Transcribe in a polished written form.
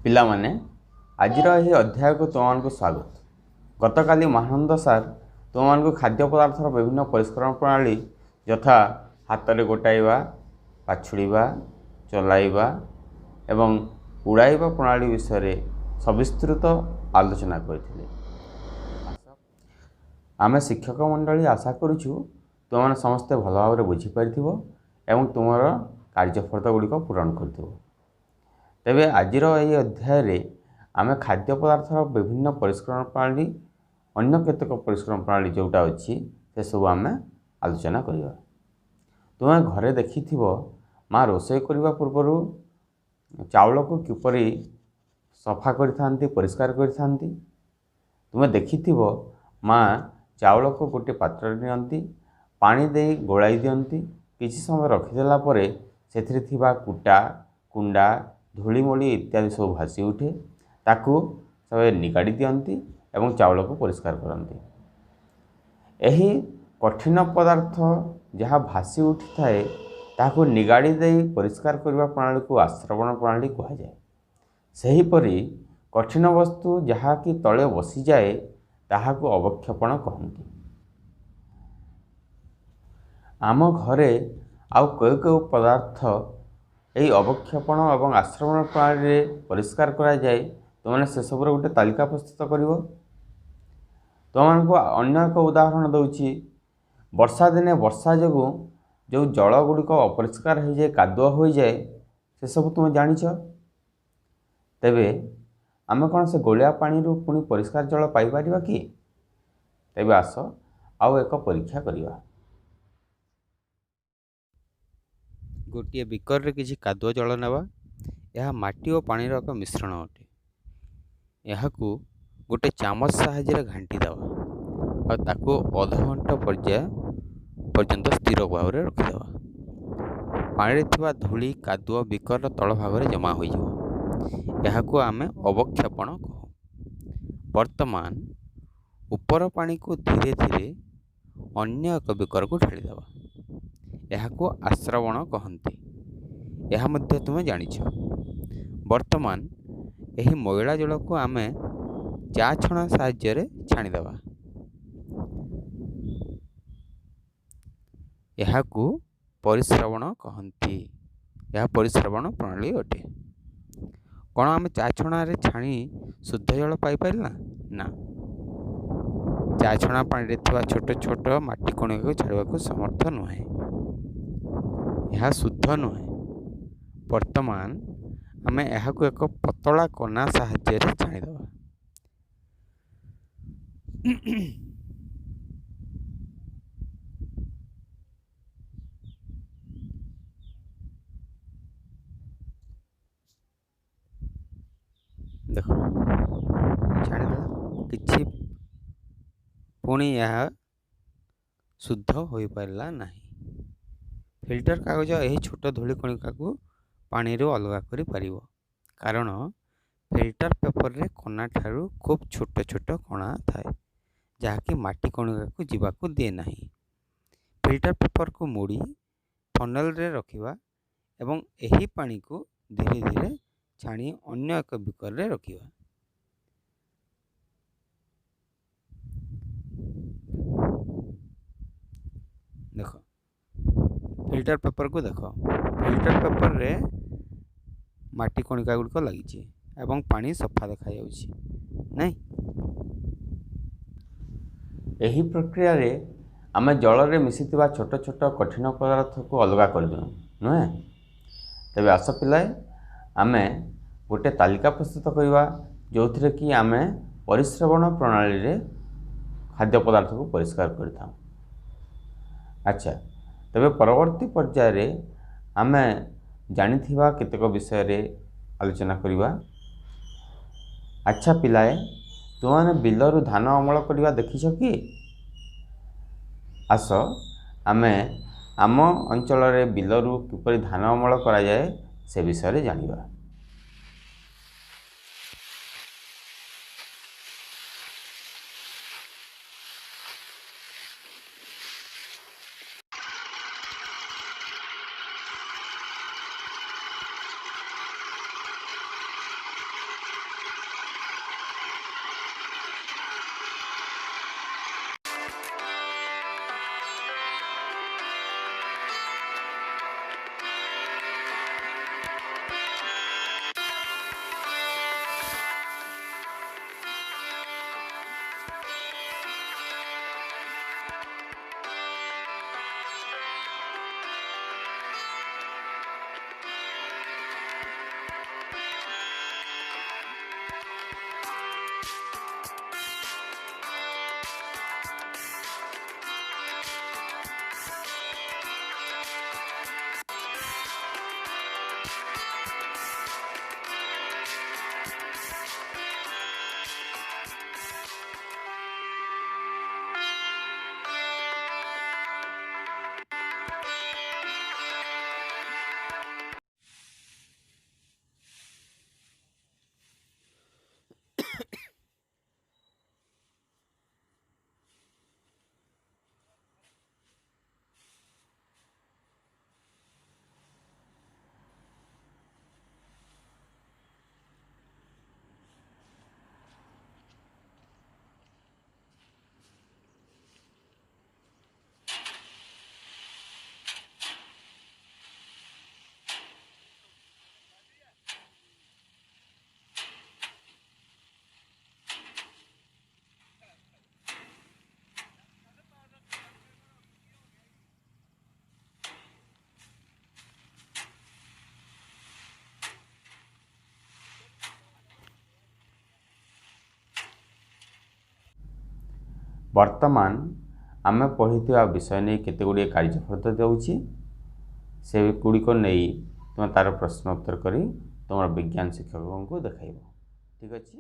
ପିଲାମାନେ ଆଜିର ଏହି ଅଧ୍ୟାୟକୁ ତୁମମାନଙ୍କୁ ସ୍ୱାଗତ। ଗତକାଲି ମହାନନ୍ଦ ସାର୍ ତୁମମାନଙ୍କୁ ଖାଦ୍ୟ ପଦାର୍ଥର ବିଭିନ୍ନ ପରିଷ୍କରଣ ପ୍ରଣାଳୀ ଯଥା ହାତରେ ଗୋଟାଇବା, ପାଛୁଡ଼ିବା, ଚଲାଇବା ଏବଂ ଉଡ଼ାଇବା ପ୍ରଣାଳୀ ବିଷୟରେ ସବିସ୍ତୃତ ଆଲୋଚନା କରିଥିଲେ। ଆମେ ଶିକ୍ଷକ ମଣ୍ଡଳୀ ଆଶା କରୁଛୁ ତୁମମାନେ ସମସ୍ତେ ଭଲ ଭାବରେ ବୁଝିପାରିଥିବ ଏବଂ ତୁମର କାର୍ଯ୍ୟଫଳ ଗୁଡ଼ିକ ପୂରଣ କରିଥିବ। ତେବେ ଆଜିର ଏହି ଅଧ୍ୟାୟରେ ଆମେ ଖାଦ୍ୟ ପଦାର୍ଥର ବିଭିନ୍ନ ପରିଷ୍କରଣ ପ୍ରଣାଳୀ, ଅନ୍ୟ କେତେକ ପରିଷ୍କରଣ ପ୍ରଣାଳୀ ଯେଉଁଟା ଅଛି ସେସବୁ ଆମେ ଆଲୋଚନା କରିବା। ତୁମେ ଘରେ ଦେଖିଥିବ ମା ରୋଷେଇ କରିବା ପୂର୍ବରୁ ଚାଉଳକୁ କିପରି ସଫା କରିଥାନ୍ତି, ପରିଷ୍କାର କରିଥାନ୍ତି। ତୁମେ ଦେଖିଥିବ ମା ଚାଉଳକୁ ଗୋଟିଏ ପାତ୍ରରେ ନିଅନ୍ତି, ପାଣି ଦେଇ ଗୋଳାଇ ଦିଅନ୍ତି, କିଛି ସମୟ ରଖିଦେଲା ପରେ ସେଥିରେ ଥିବା କୁଟା, କୁଣ୍ଡା, ଧୂଳିମଳି ଇତ୍ୟାଦି ସବୁ ଭାସି ଉଠେ, ତାକୁ ସବୁ ନିଗାଡ଼ି ଦିଅନ୍ତି ଏବଂ ଚାଉଳକୁ ପରିଷ୍କାର କରନ୍ତି। ଏହି କଠିନ ପଦାର୍ଥ ଯାହା ଭାସି ଉଠିଥାଏ ତାହାକୁ ନିଗାଡ଼ି ଦେଇ ପରିଷ୍କାର କରିବା ପ୍ରଣାଳୀକୁ ଆଶ୍ରବଣ ପ୍ରଣାଳୀ କୁହାଯାଏ। ସେହିପରି କଠିନ ବସ୍ତୁ ଯାହାକି ତଳେ ବସିଯାଏ ତାହାକୁ ଅବକ୍ଷେପଣ କହନ୍ତି। ଆମ ଘରେ ଆଉ କେଉଁ କେଉଁ ପଦାର୍ଥ ଏହି ଅବକ୍ଷେପଣ ଏବଂ ଆଶ୍ରବଣ ପ୍ରଣାଳୀରେ ପରିଷ୍କାର କରାଯାଏ, ତୁମମାନେ ସେସବୁର ଗୋଟେ ତାଲିକା ପ୍ରସ୍ତୁତ କରିବ। ତୁମମାନଙ୍କୁ ଅନ୍ୟ ଏକ ଉଦାହରଣ ଦେଉଛି। ବର୍ଷା ଦିନେ ବର୍ଷା ଯୋଗୁଁ ଯେଉଁ ଜଳ ଗୁଡ଼ିକ ଅପରିଷ୍କାର ହୋଇଯାଏ, କାଦୁଅ ହୋଇଯାଏ, ସେସବୁ ତୁମେ ଜାଣିଛ। ତେବେ ଆମେ କ'ଣ ସେ ଗୋଳିଆ ପାଣିରୁ ପୁଣି ପରିଷ୍କାର ଜଳ ପାଇପାରିବା କି? ତେବେ ଆସ ଆଉ ଏକ ପରୀକ୍ଷା କରିବା। ଗୋଟିଏ ବିକରରେ କିଛି କାଦୁଅ ଜଳ ନେବା। ଏହା ମାଟି ଓ ପାଣିର ଏକ ମିଶ୍ରଣ ଅଟେ। ଏହାକୁ ଗୋଟେ ଚାମଚ ସାହାଯ୍ୟରେ ଘାଣ୍ଟି ଦେବା ଆଉ ତାକୁ ଅଧଘଣ୍ଟା ପର୍ଯ୍ୟନ୍ତ ସ୍ଥିର ଭାବରେ ରଖିଦେବା। ପାଣିରେ ଥିବା ଧୂଳି, କାଦୁଅ ବିକରର ତଳ ଭାଗରେ ଜମା ହୋଇଯିବ। ଏହାକୁ ଆମେ ଅବକ୍ଷେପଣ କହୁ। ବର୍ତ୍ତମାନ ଉପର ପାଣିକୁ ଧୀରେ ଧୀରେ ଅନ୍ୟ ଏକ ବିକରକୁ ଢାଳିଦେବା। ଏହାକୁ ଆଶ୍ରବଣ କହନ୍ତି। ଏହା ମଧ୍ୟ ତୁମେ ଜାଣିଛ। ବର୍ତ୍ତମାନ ଏହି ମଇଳା ଜଳକୁ ଆମେ ଚା ଛଣା ସାହାଯ୍ୟରେ ଛାଣିଦେବା। ଏହାକୁ ପରିସ୍ରବଣ କହନ୍ତି। ଏହା ପରିସ୍ରବଣ ପ୍ରଣାଳୀ ଅଟେ। କ'ଣ ଆମେ ଚା ଛଣାରେ ଛାଣି ଶୁଦ୍ଧ ଜଳ ପାଇପାରିଲା? ନା। ଚା ଛଣା ପାଣିରେ ଥିବା ଛୋଟ ଛୋଟ ମାଟି କଣିକାକୁ ଛାଡ଼ିବାକୁ ସମର୍ଥ ନୁହେଁ। ଏହା ଶୁଦ୍ଧ ନୁହେଁ। ବର୍ତ୍ତମାନ ଆମେ ଏହାକୁ ଏକ ପତଳା କନା ସାହାଯ୍ୟରେ ଛାଣିଦେବା। ଦେଖ, ଛାଣିଦେବା କିଛି, ପୁଣି ଏହା ଶୁଦ୍ଧ ହୋଇପାରିଲା ନାହିଁ। ଫିଲ୍ଟର କାଗଜ ଏହି ଛୋଟ ଧୂଳି କଣିକାକୁ ପାଣିରୁ ଅଲଗା କରିପାରିବ, କାରଣ ଫିଲ୍ଟର ପେପରରେ କଣା ଠାରୁ ଖୁବ୍ ଛୋଟ ଛୋଟ କଣା ଥାଏ, ଯାହାକି ମାଟି କଣିକାକୁ ଯିବାକୁ ଦିଏ ନାହିଁ। ଫିଲ୍ଟର ପେପରକୁ ମୋଡ଼ି ଫନେଲରେ ରଖିବା ଏବଂ ଏହି ପାଣିକୁ ଧୀରେ ଧୀରେ ଛାଣି ଅନ୍ୟ ଏକ ବିକରରେ ରଖିବା। ଦେଖ, ଫିଲ୍ଟର ପେପରକୁ ଦେଖ। ଫିଲ୍ଟର ପେପରରେ ମାଟି କଣିକା ଗୁଡ଼ିକ ଲାଗିଛି ଏବଂ ପାଣି ସଫା ଦେଖାଯାଉଛି, ନାଇଁ? ଏହି ପ୍ରକ୍ରିୟାରେ ଆମେ ଜଳରେ ମିଶିଥିବା ଛୋଟ ଛୋଟ କଠିନ ପଦାର୍ଥକୁ ଅଲଗା କରିଦେଉ, ନୁହେଁ? ତେବେ ଆସ ପିଲାଏ, ଆମେ ଗୋଟେ ତାଲିକା ପ୍ରସ୍ତୁତ କରିବା ଯେଉଁଥିରେ କି ଆମେ ପରିସ୍ରବଣ ପ୍ରଣାଳୀରେ ଖାଦ୍ୟ ପଦାର୍ଥକୁ ପରିଷ୍କାର କରିଥାଉ। ଆଚ୍ଛା, ତେବେ ପରବର୍ତ୍ତୀ ପର୍ଯ୍ୟାୟରେ ଆମେ ଜାଣିଥିବା କେତେକ ବିଷୟରେ ଆଲୋଚନା କରିବା। ଆଚ୍ଛା ପିଲାଏ, ତୁମମାନେ ବିଲରୁ ଧାନ ଅମଳ କରିବା ଦେଖିଛ କି? ଆସ ଆମେ ଆମ ଅଞ୍ଚଳରେ ବିଲରୁ କିପରି ଧାନ ଅମଳ କରାଯାଏ ସେ ବିଷୟରେ ଜାଣିବା। ବର୍ତ୍ତମାନ ଆମେ ପଢ଼ିଥିବା ବିଷୟ ନେଇ କେତେ ଗୁଡ଼ିଏ କାର୍ଯ୍ୟଫଳ ଦେଉଛି, ସେଗୁଡ଼ିକ ନେଇ ତୁମେ ତା'ର ପ୍ରଶ୍ନ ଉତ୍ତର କରି ତୁମର ବିଜ୍ଞାନ ଶିକ୍ଷକଙ୍କୁ ଦେଖାଇବ। ଠିକ୍ ଅଛି।